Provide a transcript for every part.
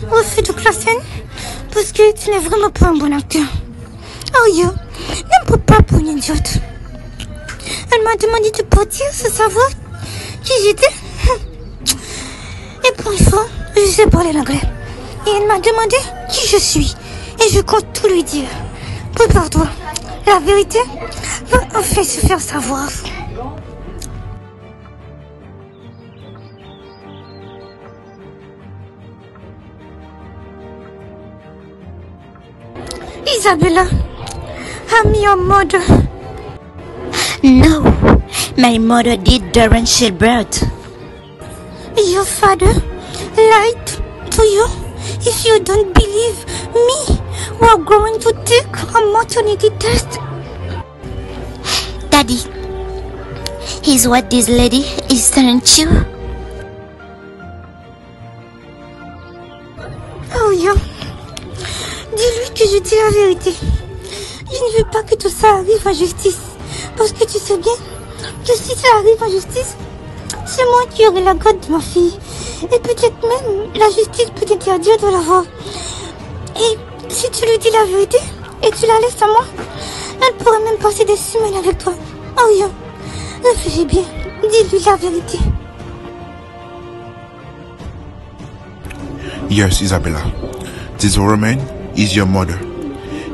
refus toute la scène parce que tu n'es vraiment pas un bon acteur. Oh yo, ne me pas pour une idiote. Elle m'a demandé de partir sans savoir qui j'étais. Et pour une fois, je sais parler l'anglais. Et elle m'a demandé qui je suis. Et je compte tout lui dire. Prépare-toi. La vérité va enfin se faire savoir. Isabella, I'm your mother. No, my mother did during childbirth. Your father lied to you. If you don't believe me, we are going to take a maternity test. Daddy, is what this lady is telling you? Oh yo, dis-lui que je dis la vérité. Je ne veux pas que tout ça arrive en justice. Parce que tu sais bien que si ça arrive en justice, c'est moi qui aurai la garde de ma fille. Et peut-être même la justice peut t'interdire de la voir. Et si tu lui dis la vérité et tu la laisses à moi, elle pourrait même passer des semaines avec toi. Oh yo, réfléchis bien, dis-lui la vérité. Yes, Isabella, this woman is your mother.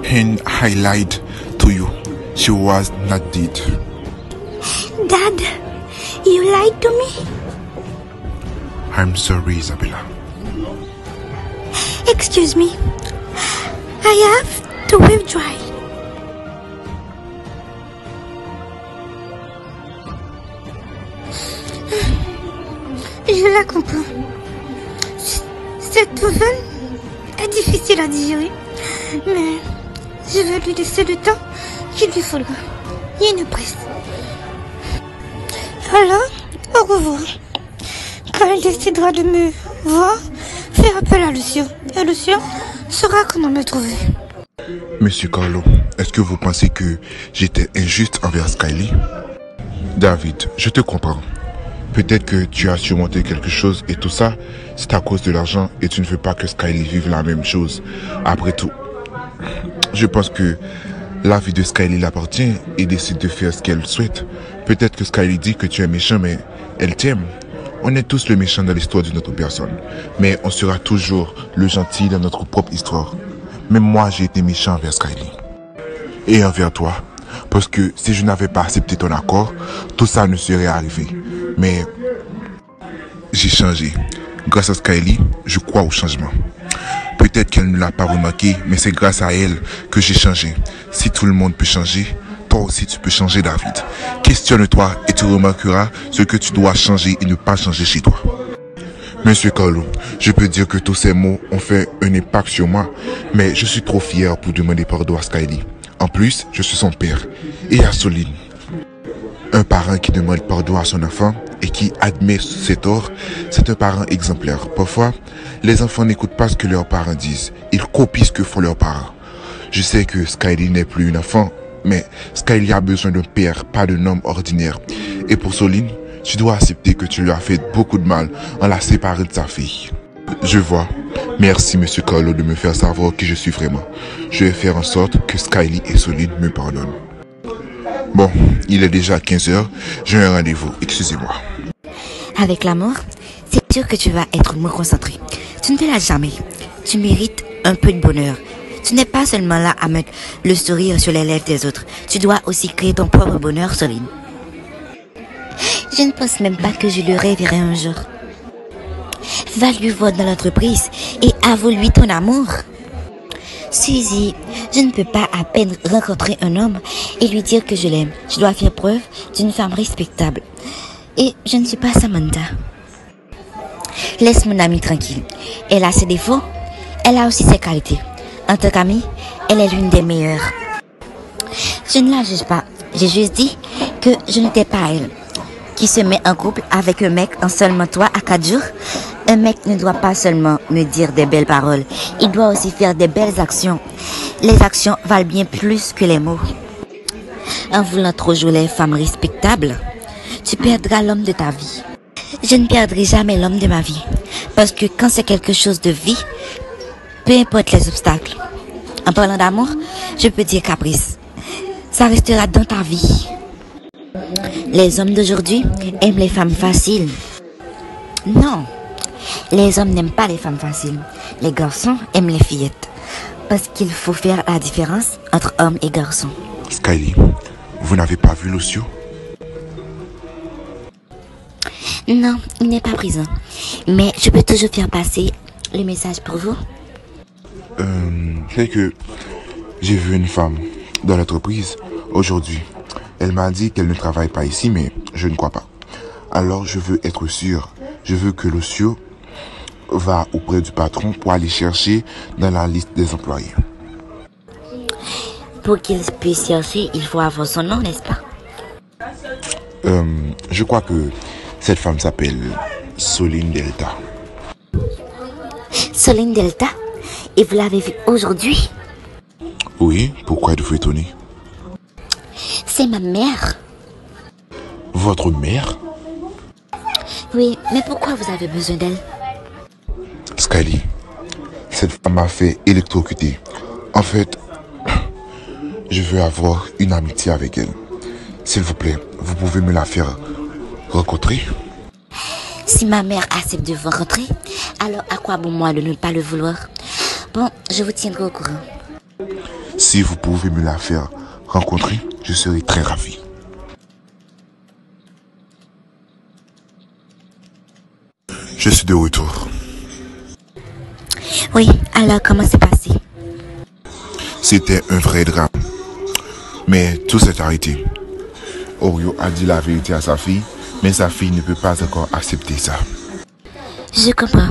And I lied to you. She was not dead. Dad, you lied to me? I'm sorry, Isabella. Excuse me. I have to withdraw. Je la comprends. Cette nouvelle est difficile à digérer, mais je vais lui laisser le temps qu'il lui faudra. Il ne presse. Alors, au revoir. Quand elle décidera de me voir, fais appel à Lucio. Et Lucio saura comment me trouver. Monsieur Carlo, est-ce que vous pensez que j'étais injuste envers Skyly? David, je te comprends. Peut-être que tu as surmonté quelque chose et tout ça, c'est à cause de l'argent et tu ne veux pas que Skyly vive la même chose. Après tout, je pense que la vie de Skyly l'appartient et décide de faire ce qu'elle souhaite. Peut-être que Skyly dit que tu es méchant, mais elle t'aime. On est tous le méchant dans l'histoire d'une autre personne, mais on sera toujours le gentil dans notre propre histoire. Même moi, j'ai été méchant envers Skyly. Et envers toi. Parce que si je n'avais pas accepté ton accord, tout ça ne serait arrivé. Mais j'ai changé. Grâce à Skyly, je crois au changement. Peut-être qu'elle ne l'a pas remarqué, mais c'est grâce à elle que j'ai changé. Si tout le monde peut changer, toi aussi tu peux changer, David. Questionne-toi et tu remarqueras ce que tu dois changer et ne pas changer chez toi. Monsieur Carlo, je peux dire que tous ces mots ont fait un impact sur moi, mais je suis trop fier pour demander pardon à Skyly. En plus, je suis son père et à Soline. Un parent qui demande pardon à son enfant et qui admet ses torts, c'est un parent exemplaire. Parfois, les enfants n'écoutent pas ce que leurs parents disent. Ils copient ce que font leurs parents. Je sais que Skyly n'est plus une enfant, mais Skyly a besoin d'un père, pas d'un homme ordinaire. Et pour Soline, tu dois accepter que tu lui as fait beaucoup de mal en la séparant de sa fille. Je vois. Merci, Monsieur Carlo, de me faire savoir qui je suis vraiment. Je vais faire en sorte que Skyly et Soline me pardonnent. Bon, il est déjà 15 h. J'ai un rendez-vous. Excusez-moi. Avec l'amour, c'est sûr que tu vas être moins concentré. Tu ne te lasses jamais. Tu mérites un peu de bonheur. Tu n'es pas seulement là à mettre le sourire sur les lèvres des autres. Tu dois aussi créer ton propre bonheur, Soline. Je ne pense même pas que je le rêverai un jour. Va lui voir dans l'entreprise et avoue-lui ton amour. Suzy, je ne peux pas à peine rencontrer un homme et lui dire que je l'aime. Je dois faire preuve d'une femme respectable. Et je ne suis pas Samantha. Laisse mon amie tranquille. Elle a ses défauts, elle a aussi ses qualités. En tant qu'amie, elle est l'une des meilleures. Je ne la juge pas. J'ai juste dit que je n'étais pas elle. Qui se met en couple avec un mec en seulement 3 à 4 jours. Un mec ne doit pas seulement me dire des belles paroles. Il doit aussi faire des belles actions. Les actions valent bien plus que les mots. En voulant trop jouer les femmes respectables, tu perdras l'homme de ta vie. Je ne perdrai jamais l'homme de ma vie. Parce que quand c'est quelque chose de vie, Peu importe les obstacles. En parlant d'amour, je peux dire caprice. Ça restera dans ta vie. Les hommes d'aujourd'hui aiment les femmes faciles. Non, les hommes n'aiment pas les femmes faciles. Les garçons aiment les fillettes. Parce qu'il faut faire la différence entre hommes et garçons. Skyly, vous n'avez pas vu Lucio? Non, il n'est pas présent. Mais je peux toujours faire passer le message pour vous. C'est que j'ai vu une femme dans l'entreprise aujourd'hui. Elle m'a dit qu'elle ne travaille pas ici, mais je ne crois pas. Alors je veux être sûr. Je veux que Lucio va auprès du patron pour aller chercher dans la liste des employés. Pour qu'il puisse chercher, il faut avoir son nom, n'est-ce pas? Je crois que cette femme s'appelle Soline Delta. Soline Delta? Et vous l'avez vue aujourd'hui? Oui, pourquoi êtes-vous étonné? C'est ma mère. Votre mère? Oui, mais pourquoi vous avez besoin d'elle? Skyly, cette femme m'a fait électrocuter. En fait, je veux avoir une amitié avec elle. S'il vous plaît, vous pouvez me la faire rencontrer? Si ma mère accepte de vous rencontrer, alors à quoi bon moi de ne pas le vouloir? Bon, je vous tiendrai au courant. Si vous pouvez me la faire rencontrer, je serai très ravi. Je suis de retour. Oui, alors comment c'est passé? C'était un vrai drame. Mais tout s'est arrêté. Oreo a dit la vérité à sa fille, mais sa fille ne peut pas encore accepter ça. Je comprends.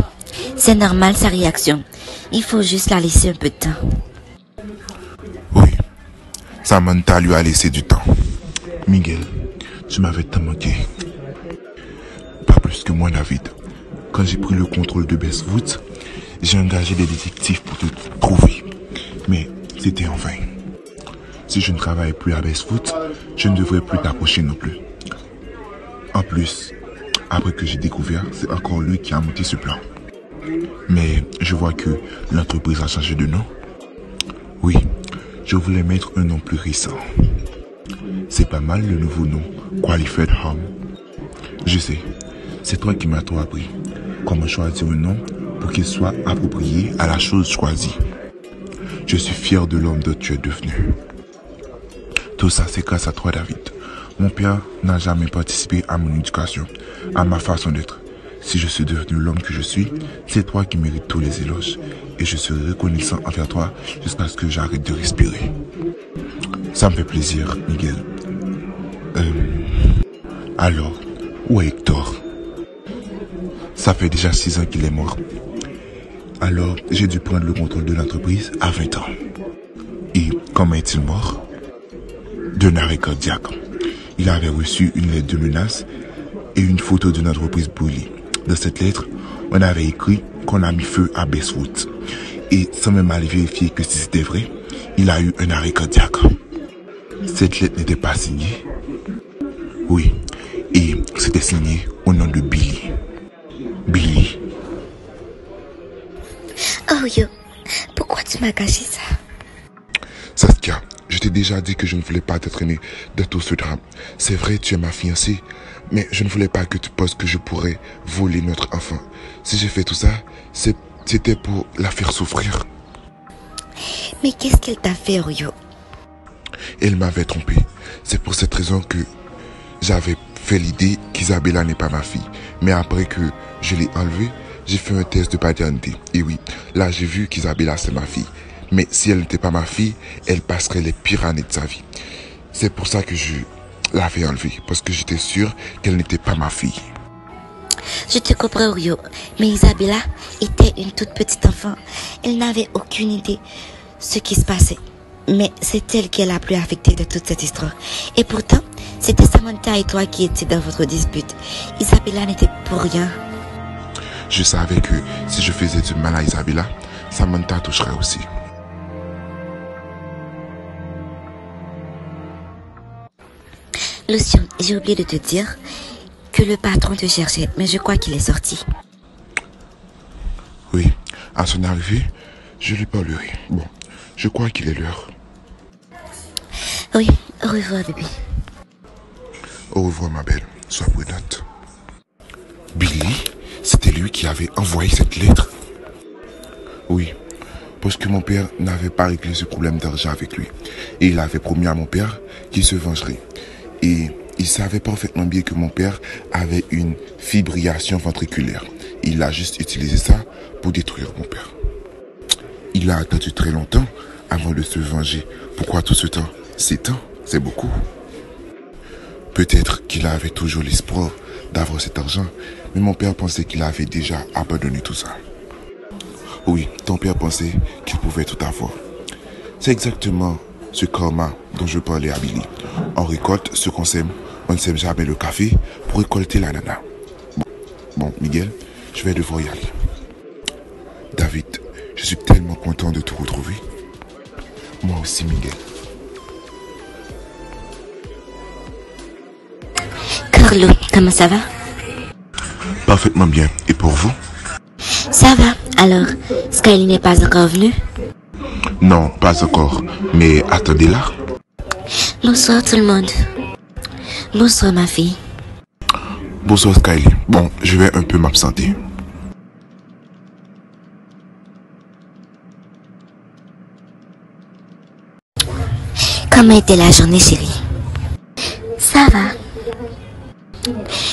C'est normal sa réaction. Il faut juste la laisser un peu de temps. Oui, Samantha lui a laissé du temps. Miguel, tu m'avais tant manqué. Pas plus que moi, David. Quand j'ai pris le contrôle de Bestwood, j'ai engagé des détectives pour te trouver. Mais c'était en vain. Si je ne travaille plus à Bestwood, je ne devrais plus t'approcher non plus. En plus, après que j'ai découvert, c'est encore lui qui a monté ce plan. Mais je vois que l'entreprise a changé de nom. Oui, je voulais mettre un nom plus récent. C'est pas mal le nouveau nom, Qualified Home. Je sais, c'est toi qui m'as tout appris. Comment choisir un nom pour qu'il soit approprié à la chose choisie. Je suis fier de l'homme que tu es devenu. Tout ça, c'est grâce à toi, David. Mon père n'a jamais participé à mon éducation, à ma façon d'être. Si je suis devenu l'homme que je suis, c'est toi qui mérites tous les éloges. Et je serai reconnaissant envers toi jusqu'à ce que j'arrête de respirer. Ça me fait plaisir, Miguel. Alors, où est Hector? Ça fait déjà 6 ans qu'il est mort. Alors, j'ai dû prendre le contrôle de l'entreprise à 20 ans. Et comment est-il mort? D'un arrêt cardiaque. Il avait reçu une lettre de menace et une photo d'une entreprise brûlée. Dans cette lettre, on avait écrit qu'on a mis feu à Bestwood. Et sans même aller vérifier que si c'était vrai, il a eu un arrêt cardiaque. Cette lettre n'était pas signée. Oui, et c'était signé au nom de Billy. Billy. Oh yo, pourquoi tu m'as caché ça? Saskia, je t'ai déjà dit que je ne voulais pas t'entraîner dans tout ce drame. C'est vrai, tu es ma fiancée, mais je ne voulais pas que tu penses que je pourrais voler notre enfant. Si j'ai fait tout ça, c'était pour la faire souffrir. Mais qu'est-ce qu'elle t'a fait, Oreo? Elle m'avait trompé. C'est pour cette raison que j'avais fait l'idée qu'Isabella n'est pas ma fille. Mais après que je l'ai enlevée, j'ai fait un test de paternité. Et oui, là j'ai vu qu'Isabella c'est ma fille. Mais si elle n'était pas ma fille, elle passerait les pires années de sa vie. C'est pour ça que je l'avais enlevée. Parce que j'étais sûr qu'elle n'était pas ma fille. Je te comprends, Oreo. Mais Isabella était une toute petite enfant. Elle n'avait aucune idée de ce qui se passait. Mais c'est elle qui est la plus affectée de toute cette histoire. Et pourtant, c'était Samantha et toi qui étiez dans votre dispute. Isabella n'était pour rien. Je savais que si je faisais du mal à Isabella, Samantha toucherait aussi. Lucio, j'ai oublié de te dire que le patron te cherchait, mais je crois qu'il est sorti. Oui, à son arrivée, Je lui parlerai. Bon, je crois qu'il est l'heure. Oui, au revoir, bébé. Au revoir, ma belle. Sois prudente. Billy, c'était lui qui avait envoyé cette lettre. Oui, parce que mon père n'avait pas réglé ce problème d'argent avec lui. Et il avait promis à mon père qu'il se vengerait. Et il savait parfaitement bien que mon père avait une fibrillation ventriculaire. Il a juste utilisé ça pour détruire mon père. Il a attendu très longtemps avant de se venger. Pourquoi tout ce temps? 7 ans, c'est beaucoup. Peut-être qu'il avait toujours l'espoir d'avoir cet argent, mais mon père pensait qu'il avait déjà abandonné tout ça. Oui, ton père pensait qu'il pouvait tout avoir. C'est exactement ce karma dont je parlais à Billy. On récolte ce qu'on sème, on ne sème jamais le café pour récolter l'ananas. Bon, Miguel, je vais devoir y aller. David, je suis tellement content de te retrouver. Moi aussi, Miguel. Carlo, comment ça va? Parfaitement bien. Et pour vous? Ça va. Alors, Skyly n'est pas encore venue? Non, pas encore. Mais attendez là. Bonsoir tout le monde. Bonsoir ma fille. Bonsoir Skyly. Bon, je vais un peu m'absenter. Comment était la journée, chérie? Ça va.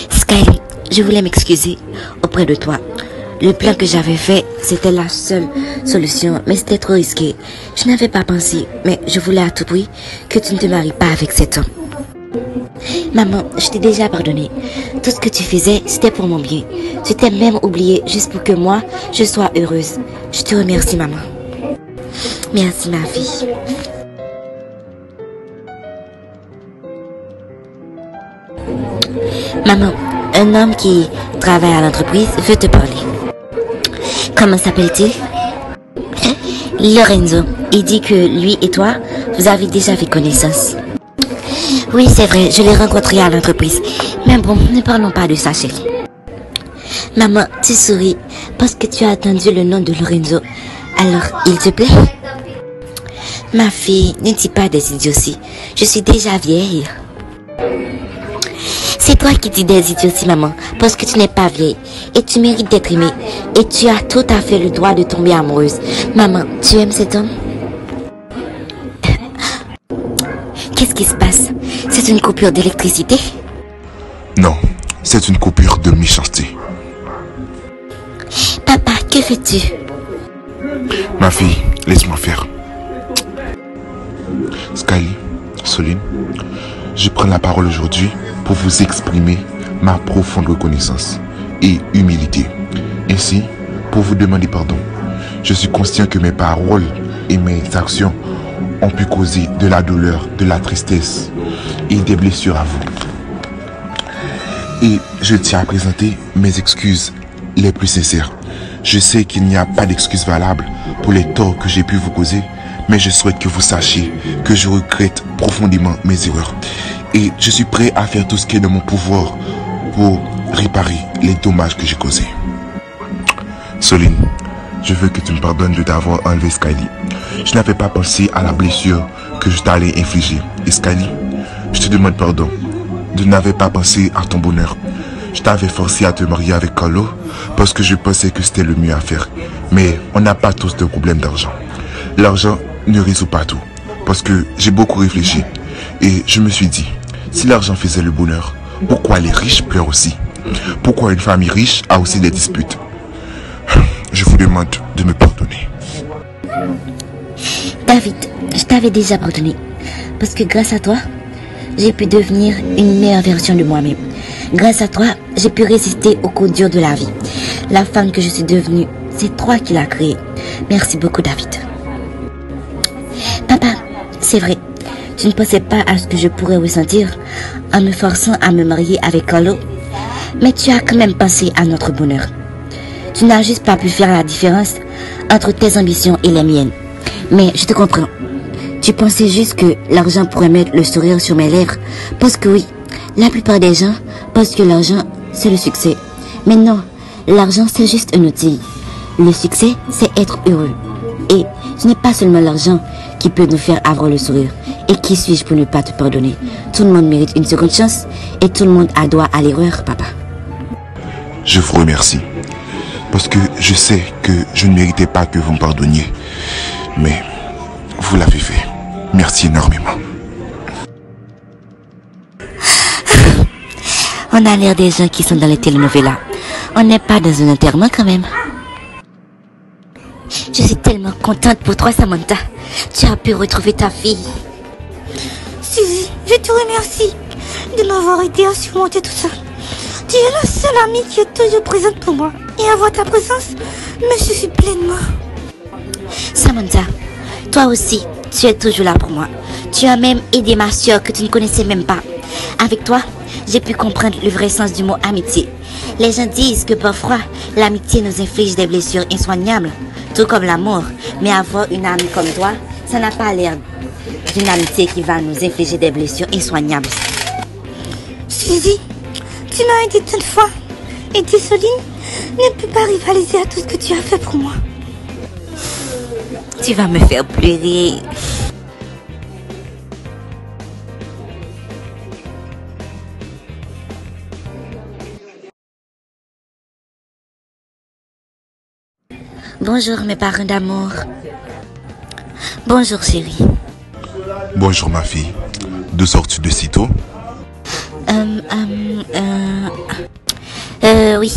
Skyly, je voulais m'excuser auprès de toi. Le plan que j'avais fait, c'était la seule solution, mais c'était trop risqué. Je n'avais pas pensé, mais je voulais à tout prix que tu ne te maries pas avec cet homme. Maman, je t'ai déjà pardonné. Tout ce que tu faisais, c'était pour mon bien. Tu t'es même oublié juste pour que moi, je sois heureuse. Je te remercie, maman. Merci, ma fille. Maman, un homme qui travaille à l'entreprise veut te parler. Comment s'appelle-t-il? Lorenzo. Il dit que lui et toi, vous avez déjà fait connaissance. Oui, c'est vrai, je l'ai rencontré à l'entreprise. Mais bon, ne parlons pas de ça, chérie. Maman, tu souris parce que tu as entendu le nom de Lorenzo. Alors, il te plaît? Ma fille, ne dis pas des idioties. Je suis déjà vieille. C'est toi qui dis des idioties, maman, parce que tu n'es pas vieille et tu mérites d'être aimée et tu as tout à fait le droit de tomber amoureuse. Maman, tu aimes cet homme? Qu'est-ce qui se passe? C'est une coupure d'électricité? Non, c'est une coupure de méchanceté. Papa, que fais-tu? Ma fille, laisse-moi faire. Skyly, Soline, je prends la parole aujourd'hui pour vous exprimer ma profonde reconnaissance et humilité. Ainsi, pour vous demander pardon. Je suis conscient que mes paroles et mes actions ont pu causer de la douleur, de la tristesse et des blessures à vous. Et je tiens à présenter mes excuses les plus sincères. Je sais qu'il n'y a pas d'excuses valables pour les torts que j'ai pu vous causer, mais je souhaite que vous sachiez que je regrette profondément mes erreurs. Et je suis prêt à faire tout ce qui est de mon pouvoir pour réparer les dommages que j'ai causés. Soline, je veux que tu me pardonnes de t'avoir enlevé Skyly. Je n'avais pas pensé à la blessure que je t'allais infliger. Et Skyly, je te demande pardon. Je n'avais pas pensé à ton bonheur. Je t'avais forcé à te marier avec Carlo parce que je pensais que c'était le mieux à faire. Mais on n'a pas tous de problème d'argent. L'argent ne résout pas tout. Parce que j'ai beaucoup réfléchi. Et je me suis dit, si l'argent faisait le bonheur, pourquoi les riches pleurent aussi? Pourquoi une famille riche a aussi des disputes? Je vous demande de me pardonner. David, je t'avais déjà pardonné. Parce que grâce à toi, j'ai pu devenir une meilleure version de moi-même. Grâce à toi, j'ai pu résister aux coups durs de la vie. La femme que je suis devenue, c'est toi qui l'as créée. Merci beaucoup, David. Papa, c'est vrai. Tu ne pensais pas à ce que je pourrais ressentir en me forçant à me marier avec Carlo. Mais tu as quand même pensé à notre bonheur. Tu n'as juste pas pu faire la différence entre tes ambitions et les miennes. Mais je te comprends. Tu pensais juste que l'argent pourrait mettre le sourire sur mes lèvres. Parce que oui, la plupart des gens pensent que l'argent, c'est le succès. Mais non, l'argent, c'est juste un outil. Le succès, c'est être heureux. Et ce n'est pas seulement l'argent qui peut nous faire avoir le sourire. Et qui suis-je pour ne pas te pardonner? Tout le monde mérite une seconde chance et tout le monde a droit à l'erreur, papa. Je vous remercie. Parce que je sais que je ne méritais pas que vous me pardonniez. Mais vous l'avez fait. Merci énormément. On a l'air des gens qui sont dans les telenovelas. On n'est pas dans un enterrement quand même. Je suis tellement contente pour toi, Samantha. Tu as pu retrouver ta fille. Suzy, je te remercie de m'avoir aidé à surmonter tout ça. Tu es la seule amie qui est toujours présente pour moi. Et avoir ta présence me suffit pleinement. Samantha, toi aussi, tu es toujours là pour moi. Tu as même aidé ma soeur que tu ne connaissais même pas. Avec toi, j'ai pu comprendre le vrai sens du mot amitié. Les gens disent que parfois, l'amitié nous inflige des blessures insoignables, tout comme l'amour. Mais avoir une amie comme toi, ça n'a pas l'air d'une amitié qui va nous infliger des blessures insoignables. Suzy, tu m'as aidé tant de fois. Et Soline ne peut pas rivaliser à tout ce que tu as fait pour moi. Tu vas me faire pleurer. Bonjour mes parents d'amour. Bonjour chérie. Bonjour ma fille. D'où sors-tu de si tôt? Oui.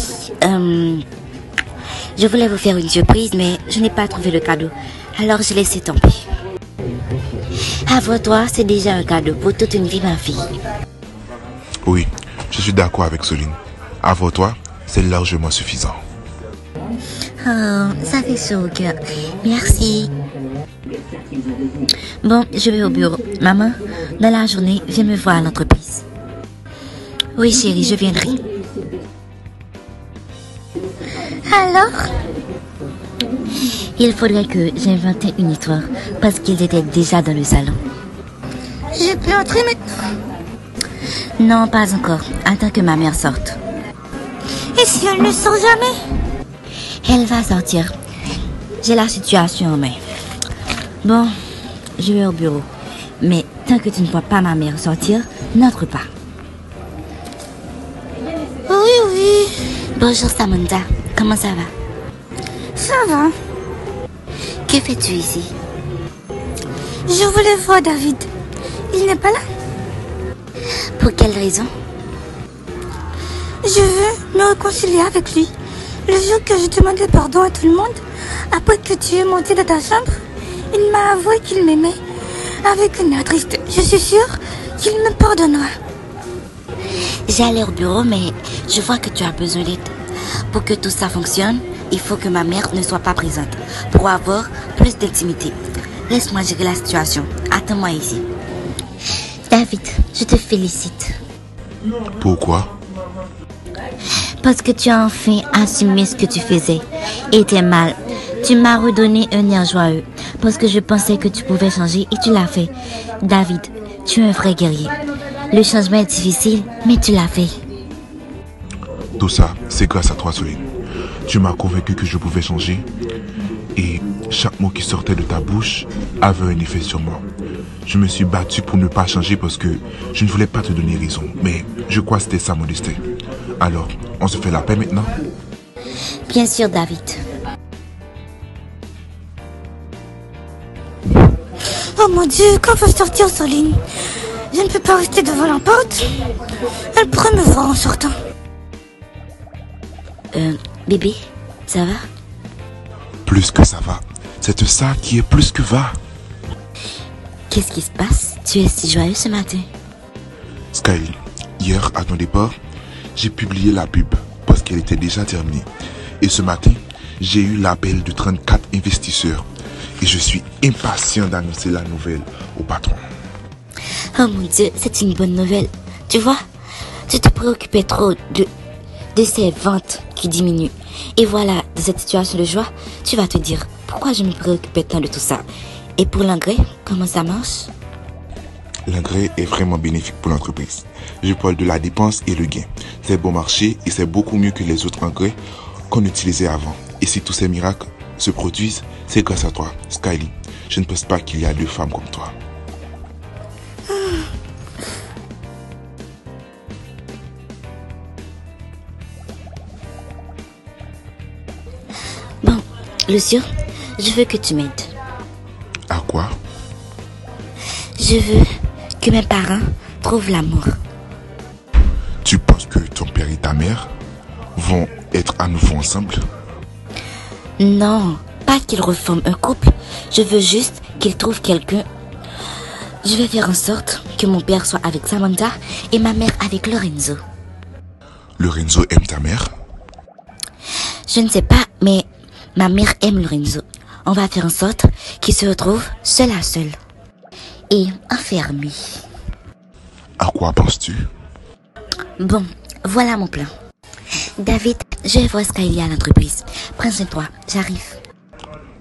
Je voulais vous faire une surprise, mais je n'ai pas trouvé le cadeau. Alors je laissé tomber. Avoir toi, c'est déjà un cadeau pour toute une vie, ma fille. Oui, je suis d'accord avec Soline. Avoir toi, c'est largement suffisant. Oh, ça fait chaud au cœur. Merci. Bon, je vais au bureau. Maman, dans la journée, viens me voir à l'entreprise. Oui, chérie, je viendrai. Alors? Il faudrait que j'invente une histoire parce qu'ils étaient déjà dans le salon. Je peux entrer maintenant? Non, pas encore. Attends que ma mère sorte. Et si elle ne sort jamais? Elle va sortir. J'ai la situation en main. Bon, je vais au bureau. Mais tant que tu ne vois pas ma mère sortir, n'entre pas. Oui. Bonjour Samantha, comment ça va? Ça va. Que fais-tu ici? Je voulais voir David. Il n'est pas là? Pour quelle raison? Je veux me réconcilier avec lui. Le jour que je demandais pardon à tout le monde, après que tu es monté dans ta chambre, il m'a avoué qu'il m'aimait. Avec une air triste, je suis sûre qu'il me pardonnera. J'allais au bureau, mais je vois que tu as besoin d'aide. Pour que tout ça fonctionne, il faut que ma mère ne soit pas présente, pour avoir plus d'intimité. Laisse-moi gérer la situation. Attends-moi ici. David, je te félicite. Pourquoi? Parce que tu as enfin assumé ce que tu faisais. Et t'es mal. Tu m'as redonné un air joyeux. Parce que je pensais que tu pouvais changer et tu l'as fait. David, tu es un vrai guerrier. Le changement est difficile, mais tu l'as fait. Tout ça, c'est grâce à toi, Soline. Tu m'as convaincu que je pouvais changer. Et chaque mot qui sortait de ta bouche avait un effet sur moi. Je me suis battu pour ne pas changer parce que je ne voulais pas te donner raison. Mais je crois que c'était ça mon destin. Alors, on se fait la paix maintenant? Bien sûr, David. Oh mon Dieu, quand va sortir Soline? Je ne peux pas rester devant la porte. Elle pourrait me voir en sortant. Bébé, ça va? Plus que ça va. C'est ça qui est plus que va. Qu'est-ce qui se passe? Tu es si joyeux ce matin. Skyly, hier à ton départ, j'ai publié la pub parce qu'elle était déjà terminée. Et ce matin, j'ai eu l'appel de 34 investisseurs. Et je suis impatient d'annoncer la nouvelle au patron. Oh mon Dieu, c'est une bonne nouvelle. Tu vois, tu te préoccupais trop de ces ventes qui diminuent. Et voilà, dans cette situation de joie, tu vas te dire, pourquoi je me préoccupais tant de tout ça? Et pour l'engrais, comment ça marche? L'engrais est vraiment bénéfique pour l'entreprise. Je parle de la dépense et le gain. C'est bon marché et c'est beaucoup mieux que les autres engrais qu'on utilisait avant. Et si tous ces miracles, se produisent, c'est grâce à toi, Skyly. Je ne pense pas qu'il y a deux femmes comme toi. Bon, Lucio, je veux que tu m'aides. À quoi? Je veux que mes parents trouvent l'amour. Tu penses que ton père et ta mère vont être à nouveau ensemble? Non, pas qu'ils reforment un couple. Je veux juste qu'ils trouvent quelqu'un. Je vais faire en sorte que mon père soit avec Samantha et ma mère avec Lorenzo. Lorenzo aime ta mère? Je ne sais pas, mais ma mère aime Lorenzo. On va faire en sorte qu'il se retrouve seul à seul. Et enfermé. À quoi penses-tu? Bon, voilà mon plan. David, je vais voir Skyly à l'entreprise. Prends soin de toi, j'arrive.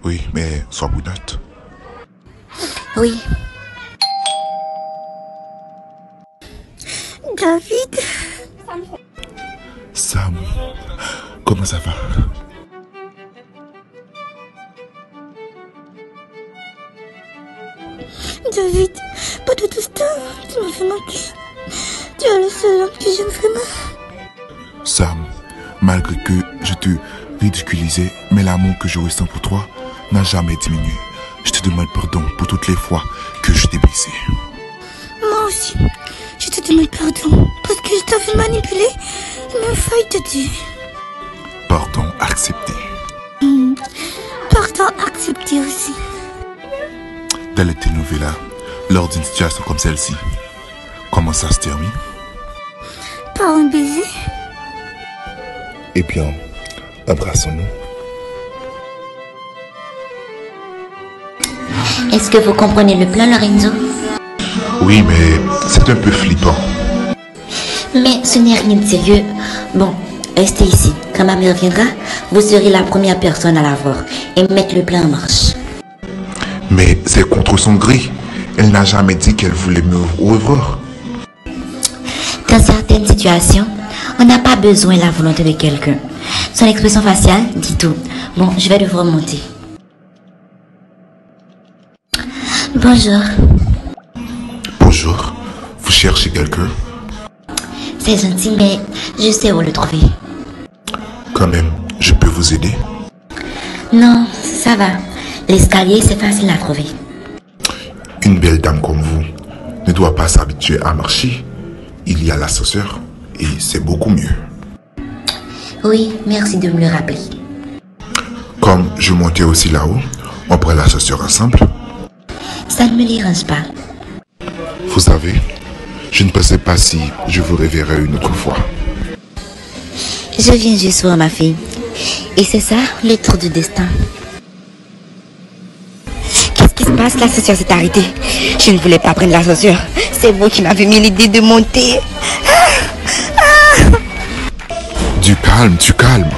Oui, mais sois prudente. Oui. David. Sam, comment ça va? David, pendant tout ce temps, tu m'as fait manquer. Tu es le seul homme que j'aime vraiment. Sam, malgré que je te ridiculisais, mais l'amour que je ressens pour toi n'a jamais diminué. Je te demande pardon pour toutes les fois que je t'ai blessé. Moi aussi, je te demande pardon parce que je t'avais manipulé et même failli te tuer. Pardon accepté. Pardon accepté aussi. Dans les telenovelas, lors d'une situation comme celle-ci, comment ça se termine? Par un baiser. Eh bien, embrassons-nous. Est-ce que vous comprenez le plan, Lorenzo? Oui, mais c'est un peu flippant. Mais ce n'est rien de sérieux. Bon, restez ici. Quand ma mère viendra, vous serez la première personne à la voir et mettre le plan en marche. Mais c'est contre son gré. Elle n'a jamais dit qu'elle voulait me revoir. Dans certaines situations, on n'a pas besoin de la volonté de quelqu'un. Son expression faciale dit tout. Bon, je vais devoir monter. Bonjour. Bonjour, vous cherchez quelqu'un? C'est gentil, mais je sais où le trouver. Quand même, je peux vous aider? Non, ça va. L'escalier, c'est facile à trouver. Une belle dame comme vous ne doit pas s'habituer à marcher. Il y a l'ascenseur et c'est beaucoup mieux. Oui, merci de me le rappeler. Comme je montais aussi là-haut, on prend l'ascenseur ensemble. Ça ne me dérange pas. Vous savez, je ne pensais pas si je vous reverrai une autre fois. Je viens juste voir ma fille. Et c'est ça, le tour du destin. Qu'est-ce qui se passe? L'ascenseur s'est arrêté. Je ne voulais pas prendre l'ascenseur. C'est vous qui m'avez mis l'idée de monter. Du calme, du calme.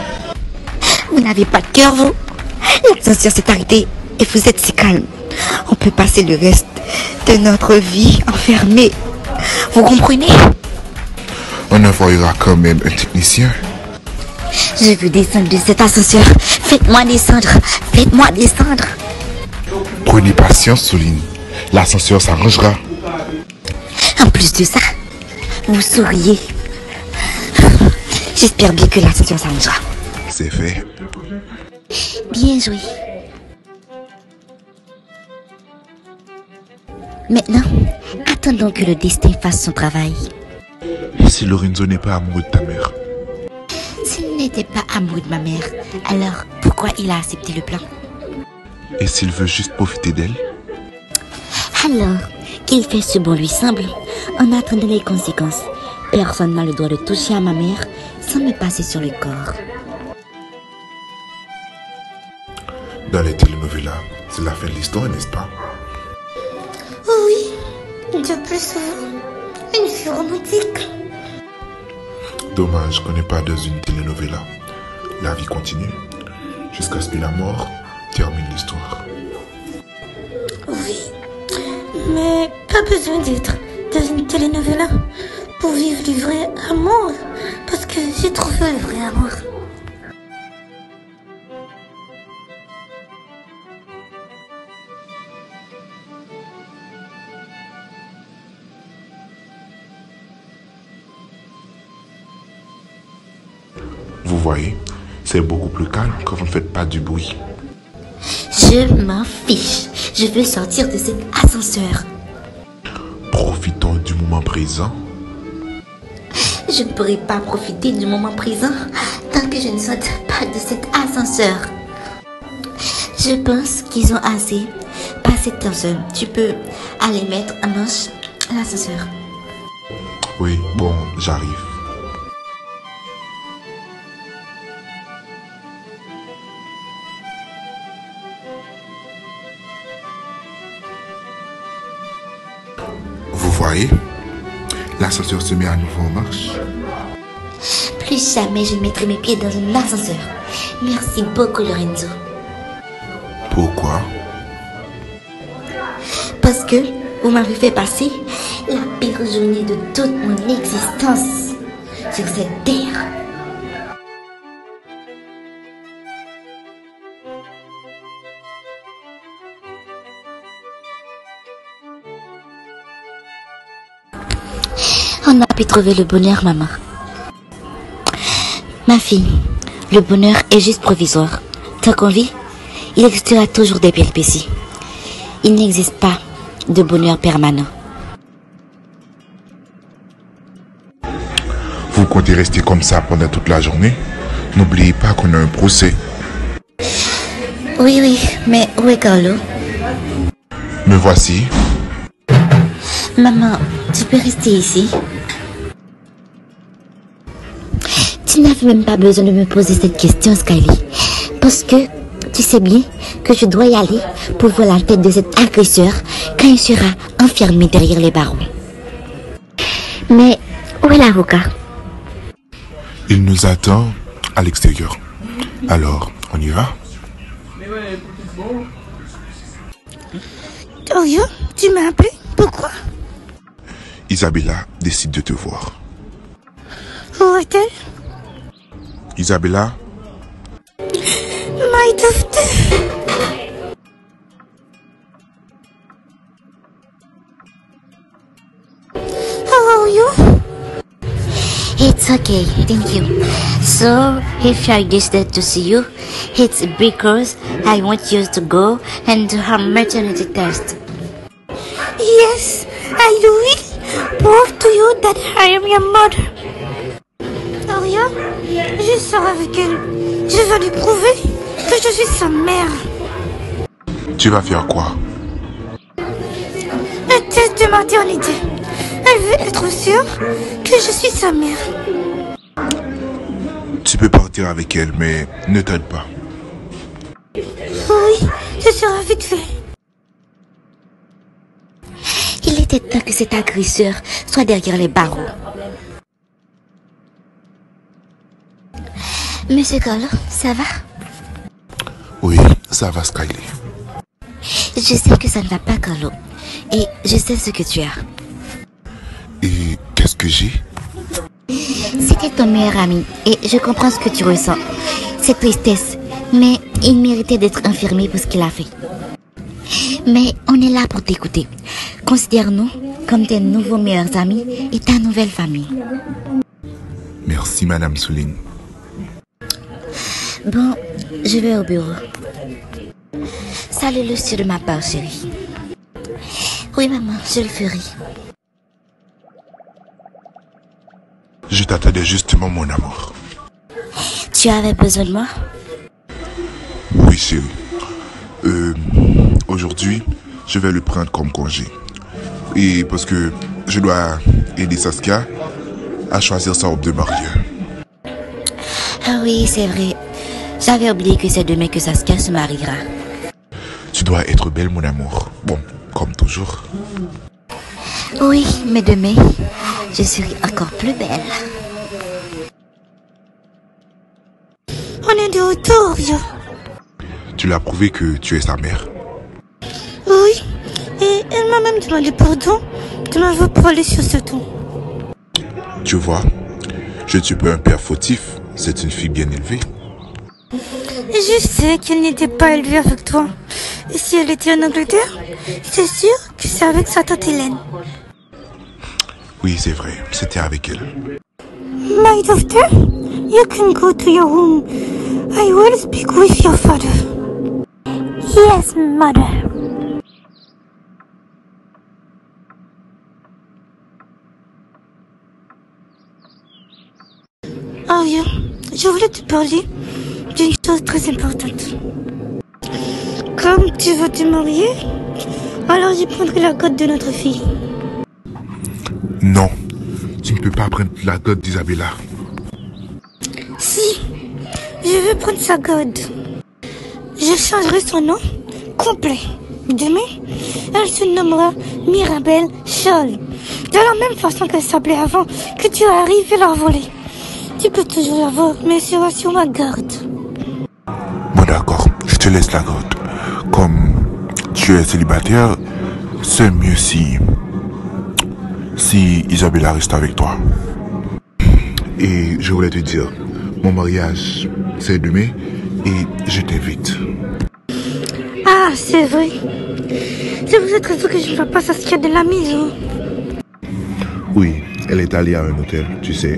Vous n'avez pas de cœur, vous? L'ascenseur s'est arrêté et vous êtes si calme. On peut passer le reste de notre vie enfermé. Vous comprenez? On envoyera quand même un technicien. Je veux descendre de cet ascenseur. Faites-moi descendre. Faites-moi descendre. Prenez patience, Soline. L'ascenseur s'arrangera. En plus de ça, vous souriez. J'espère bien que l'ascenseur s'arrangera. C'est fait. Bien joué. Maintenant, attendons que le destin fasse son travail. Si Lorenzo n'est pas amoureux de ta mère? S'il n'était pas amoureux de ma mère, alors pourquoi il a accepté le plan? Et s'il veut juste profiter d'elle? Alors qu'il fait ce bon lui semble, en attendant les conséquences, personne n'a le droit de toucher à ma mère sans me passer sur le corps. Dans les telenovelas, c'est la fin de l'histoire, n'est-ce pas? Oh oui, de plus souvent, une fille romantique. Dommage qu'on n'est pas dans une telenovela. La vie continue jusqu'à ce que la mort termine l'histoire. Oui, mais pas besoin d'être dans une telenovela pour vivre du vrai amour, parce que j'ai trouvé le vrai amour. Vous voyez, c'est beaucoup plus calme quand vous ne faites pas du bruit. Je m'en fiche. Je veux sortir de cet ascenseur. Profitons du moment présent. Je ne pourrai pas profiter du moment présent tant que je ne saute pas de cet ascenseur. Je pense qu'ils ont assez passé de temps seul. Tu peux aller mettre en marche l'ascenseur. Oui, bon, j'arrive. Vous voyez, l'ascenseur se met à nouveau en marche. Plus jamais je ne mettrai mes pieds dans un ascenseur. Merci beaucoup, Lorenzo. Pourquoi? Parce que vous m'avez fait passer la pire journée de toute mon existence sur cette terre. On a pu trouver le bonheur, maman. Ma fille, le bonheur est juste provisoire. Tant qu'on vit, il existera toujours des péripéties. Il n'existe pas de bonheur permanent. Vous comptez rester comme ça pendant toute la journée? N'oubliez pas qu'on a un procès. Oui, mais où est Carlo? Me voici. Maman, tu peux rester ici? Tu n'avais même pas besoin de me poser cette question, Skyly. Parce que tu sais bien que je dois y aller pour voir la tête de cet agresseur quand il sera enfermé derrière les barreaux. Mais où est l'avocat? Il nous attend à l'extérieur. Alors, on y va? Orio, tu m'as appelé? Pourquoi? Isabella décide de te voir. Où est-elle? Isabella? My daughter. How are you? It's okay, thank you. So, if I decided to see you, it's because I want you to go and do her maternity test. Yes, I will prove to you that I am your mother. Orio, je sors avec elle. Je vais lui prouver que je suis sa mère. Tu vas faire quoi? Un test de maternité. Elle veut être sûre que je suis sa mère. Tu peux partir avec elle, mais ne t'aide pas. Oui, ce sera vite fait. Il était temps que cet agresseur soit derrière les barreaux. Monsieur Carlo, ça va? Oui, ça va, Skyly. Je sais que ça ne va pas, Carlo. Et je sais ce que tu as. Et qu'est-ce que j'ai? C'était ton meilleur ami. Et je comprends ce que tu ressens. C'est tristesse. Mais il méritait d'être enfermé pour ce qu'il a fait. Mais on est là pour t'écouter. Considère-nous comme tes nouveaux meilleurs amis et ta nouvelle famille. Merci, Madame Souligne. Bon, je vais au bureau. Salut Lucie de ma part, chérie. Oui, maman, je le ferai. Je t'attendais justement, mon amour. Tu avais besoin de moi? Oui, chérie. Aujourd'hui, je vais le prendre comme congé. Et parce que je dois aider Saskia à choisir sa robe de mariage. Ah oui, c'est vrai. J'avais oublié que c'est demain que Saskia se mariera. Tu dois être belle, mon amour. Bon, comme toujours. Oui, mais demain, je serai encore plus belle. On est de retour, Orio. Tu l'as prouvé que tu es sa mère. Oui, et elle m'a même demandé pardon de m'avoir parlé sur ce ton. Tu vois, je ne suis pas un père fautif. C'est une fille bien élevée. Je sais qu'elle n'était pas élevée avec toi. Et si elle était en Angleterre, c'est sûr que c'est avec sa tante Hélène. Oui, c'est vrai. C'était avec elle. My daughter, You can go to your room. I will speak with your father. Yes, mother. Oh, yeah. Je voulais te parler d'une chose très importante. Comme tu veux te marier, alors je prendrai la cote de notre fille. Non, tu ne peux pas prendre la dot d'Isabella. Si, je veux prendre sa garde. Je changerai son nom complet. Demain, elle se nommera Mirabelle Scholl. De la même façon qu'elle s'appelait avant que tu arrives à la voler. Tu peux toujours la voir, mais elle sera sur ma garde. Bon d'accord, je te laisse la garde. Comme tu es célibataire, c'est mieux si Isabella reste avec toi. Et je voulais te dire, mon mariage, c'est demain et je t'invite. Ah, c'est vrai. C'est pour cette raison que je ne vois pas Saskia de la maison. Oui, elle est allée à un hôtel, tu sais.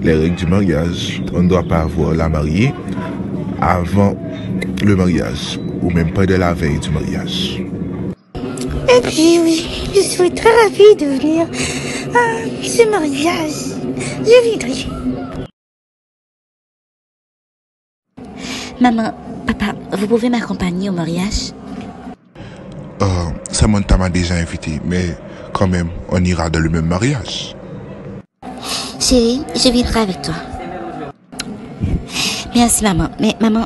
Les règles du mariage, on ne doit pas avoir la mariée avant le mariage, ou même pas de la veille du mariage. Et puis oui, je suis très ravie de venir à ce mariage. Je viendrai. Maman, papa, vous pouvez m'accompagner au mariage? Samantha m'a déjà invité, mais quand même, on ira dans le même mariage. Chérie, je viendrai avec toi. Merci, maman. Mais maman,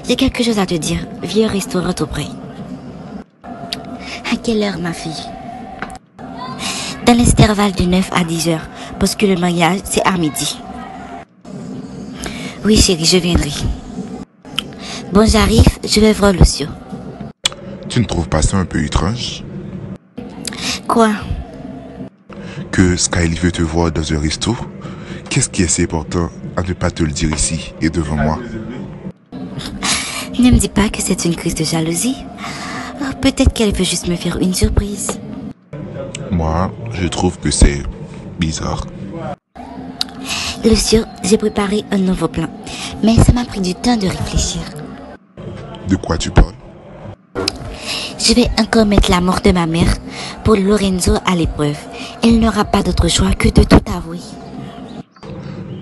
j'ai quelque chose à te dire. Viens au restaurant tout près. À quelle heure, ma fille? Dans l'intervalle de 9 à 10 heures, parce que le mariage, c'est à midi. Oui, chérie, je viendrai. Bon, j'arrive, je vais voir Lucio. Tu ne trouves pas ça un peu étrange? Quoi? Que Skyly veut te voir dans un resto? Qu'est-ce qui est si important à ne pas te le dire ici et devant moi? Ne me dis pas que c'est une crise de jalousie. Oh, peut-être qu'elle veut juste me faire une surprise. Moi, je trouve que c'est bizarre. Lucio, j'ai préparé un nouveau plan, mais ça m'a pris du temps de réfléchir. De quoi tu parles? Je vais encore mettre la mort de ma mère pour Lorenzo à l'épreuve. Elle n'aura pas d'autre choix que de tout avouer.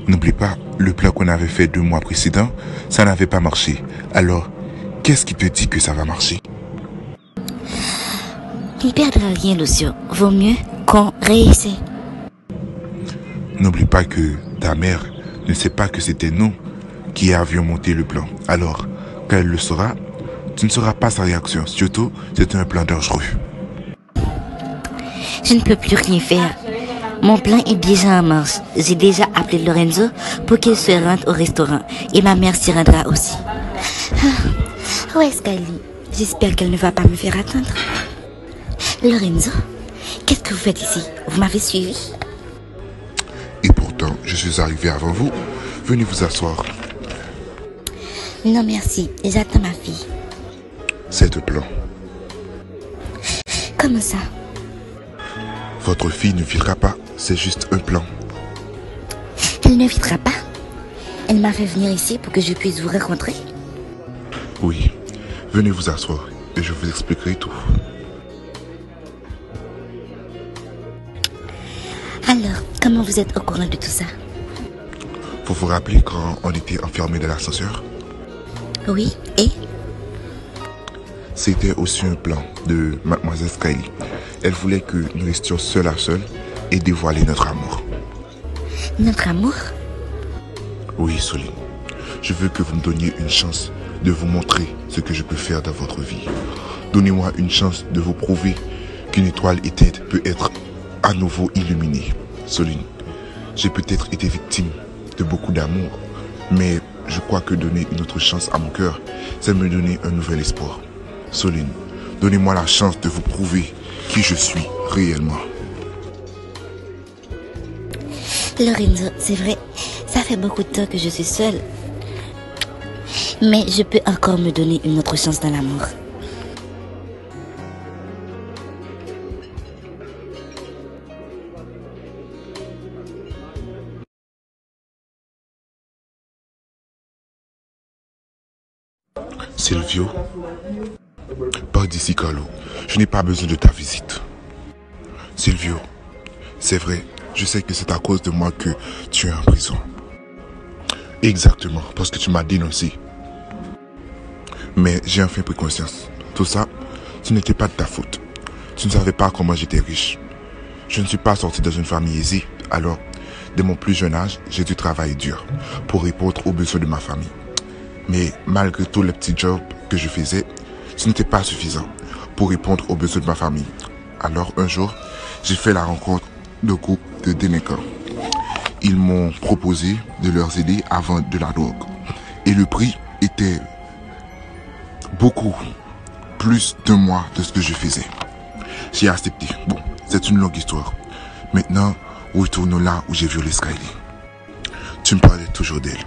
N'oublie pas, le plan qu'on avait fait 2 mois précédents, ça n'avait pas marché. Alors, qu'est-ce qui te dit que ça va marcher? Il ne perdra rien, Lucio. Vaut mieux qu'on réessaie. N'oublie pas que ta mère ne sait pas que c'était nous qui avions monté le plan. Alors, quand elle le saura, tu ne sauras pas sa réaction. Surtout, c'est un plan dangereux. Je ne peux plus rien faire. Mon plan est déjà en marche. J'ai déjà appelé Lorenzo pour qu'il se rende au restaurant. Et ma mère s'y rendra aussi. Où est Skyly? J'espère qu'elle ne va pas me faire attendre. Lorenzo, qu'est-ce que vous faites ici? Vous m'avez suivi? Et pourtant, je suis arrivé avant vous. Venez vous asseoir. Non, merci. J'attends ma fille. C'est un plan. Comment ça? Votre fille ne vivra pas. C'est juste un plan. Elle ne viendra pas? Elle m'a fait venir ici pour que je puisse vous rencontrer? Oui. Venez vous asseoir et je vous expliquerai tout. Alors, comment vous êtes au courant de tout ça? Vous vous rappelez quand on était enfermés dans l'ascenseur? Oui, et? C'était aussi un plan de Mademoiselle Skyly. Elle voulait que nous restions seuls à seuls et dévoiler notre amour. Notre amour? Oui, Soline. Je veux que vous me donniez une chance de vous montrer ce que je peux faire dans votre vie. Donnez-moi une chance de vous prouver qu'une étoile éteinte peut être à nouveau illuminée. Soline, j'ai peut-être été victime de beaucoup d'amour, mais je crois que donner une autre chance à mon cœur, c'est me donner un nouvel espoir. Soline, donnez-moi la chance de vous prouver qui je suis réellement. Lorenzo, c'est vrai, ça fait beaucoup de temps que je suis seule. Mais je peux encore me donner une autre chance dans l'amour. Silvio? Pars d'ici, Carlo. Je n'ai pas besoin de ta visite. Silvio, c'est vrai, je sais que c'est à cause de moi que tu es en prison. Exactement, parce que tu m'as dénoncé. Mais j'ai enfin pris conscience. Tout ça, ce n'était pas de ta faute. Tu ne savais pas comment j'étais riche. Je ne suis pas sorti dans une famille aisée. Alors, dès mon plus jeune âge, j'ai dû travailler dur pour répondre aux besoins de ma famille. Mais malgré tous les petits jobs que je faisais, ce n'était pas suffisant pour répondre aux besoins de ma famille. Alors, un jour, j'ai fait la rencontre de groupes de délinquants. Ils m'ont proposé de leur aider à vendre de la drogue. Et le prix était beaucoup plus de moi de ce que je faisais. J'ai accepté. Bon, c'est une longue histoire. Maintenant, retournons là où j'ai violé Skyly. Tu me parlais toujours d'elle.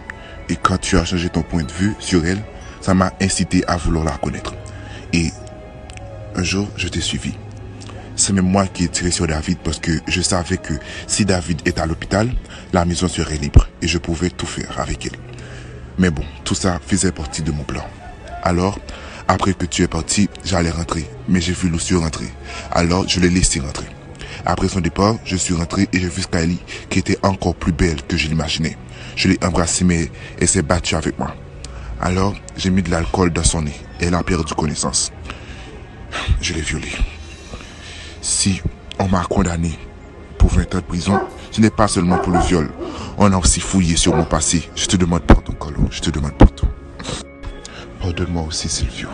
Et quand tu as changé ton point de vue sur elle, ça m'a incité à vouloir la connaître. Et un jour, je t'ai suivi. C'est même moi qui ai tiré sur David parce que je savais que si David est à l'hôpital, la maison serait libre et je pouvais tout faire avec elle. Mais bon, tout ça faisait partie de mon plan. Alors, après que tu es parti, j'allais rentrer, mais j'ai vu Lucio rentrer. Alors, je l'ai laissé rentrer. Après son départ, je suis rentré et j'ai vu Skyly qui était encore plus belle que je l'imaginais. Je l'ai embrassée mais elle s'est battue avec moi. Alors, j'ai mis de l'alcool dans son nez et elle a perdu connaissance. Je l'ai violée. Si on m'a condamné pour 20 ans de prison, ce n'est pas seulement pour le viol. On a aussi fouillé sur mon passé. Je te demande pardon, Carlo. Je te demande pardon. Pardonne-moi aussi, Silvio.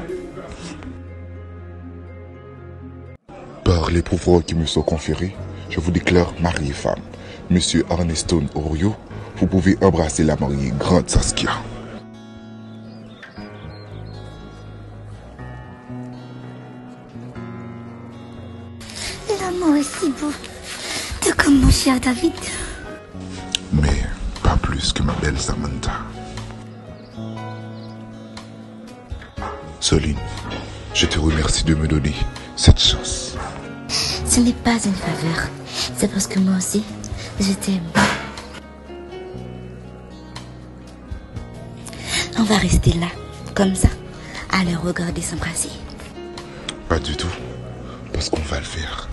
Par les pouvoirs qui me sont conférés, je vous déclare mari et femme. Monsieur Ernesto Orio, vous pouvez embrasser la mariée grande Saskia. L'amour est si beau, tout comme mon cher David. Mais pas plus que ma belle Samantha. Soline, je te remercie de me donner cette chance. Ce n'est pas une faveur. C'est parce que moi aussi, je t'aime. On va rester là, comme ça, à le regarder s'embrasser. Pas du tout, parce qu'on va le faire.